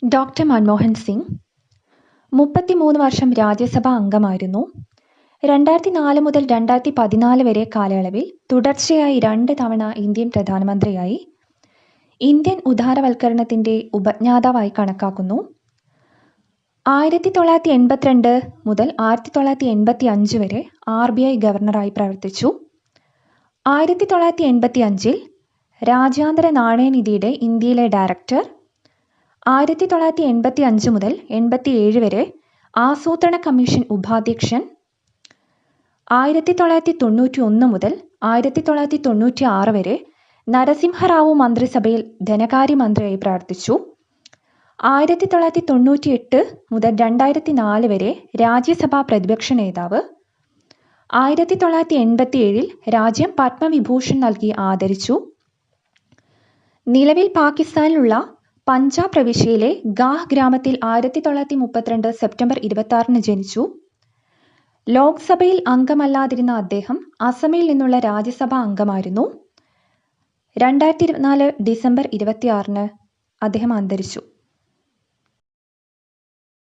Doctor Manmohan Singh 33 വർഷം രാജ്യസഭാ അംഗമായിരുന്നു. 2004 മുതൽ 2014 വരെ കാലയളവിൽ തുടർച്ചയായി 2 തവണ ഇന്ത്യൻ പ്രധാനമന്ത്രിയായി. ഇന്ത്യൻ ഉദാരവൽക്കരണത്തിൻ്റെ ഉപജ്ഞാതാവായി കണക്കാക്കുന്നു. 1982 മുതൽ 1985 വരെ RBI ഗവർണറായി പ്രവർത്തിച്ചു. 1985 രാജ്യാന്തര നാണയനിധിയുടെ ഇന്ത്യയിലെ ഡയറക്ടർ. 1985 മുതൽ 87 വരെ ആസൂത്രണ കമ്മീഷൻ ഉപാധ്യക്ഷൻ. 1991 മുതൽ 1996 വരെ നരസിംഹറാവു മന്ത്രിസഭയിൽ ധനകാര്യമന്ത്രിയായി പ്രവർത്തിച്ചു. 1998 മുതൽ 2004 വരെ രാജ്യസഭാ പ്രതിപക്ഷ നേതാവ്. 1987 രാജ്യം പത്മവിഭൂഷൺ നൽകി ആദരിച്ചു. നിലവിൽ പാകിസ്ഥാനിലുള്ള പഞ്ചാബ് പ്രവിശ്യയിലെ ഗാഹ് ഗ്രാമത്തിൽ 1932 സെപ്റ്റംബർ 26 ജനിച്ചു. ലോക്സഭയിൽ അംഗമല്ലാതിരുന്ന അദ്ദേഹം അസമിൽ നിന്നുള്ള രാജ്യസഭാ അംഗമായിരുന്നു. 2024 ഡിസംബർ 26 അദ്ദേഹം അന്തരിച്ചു.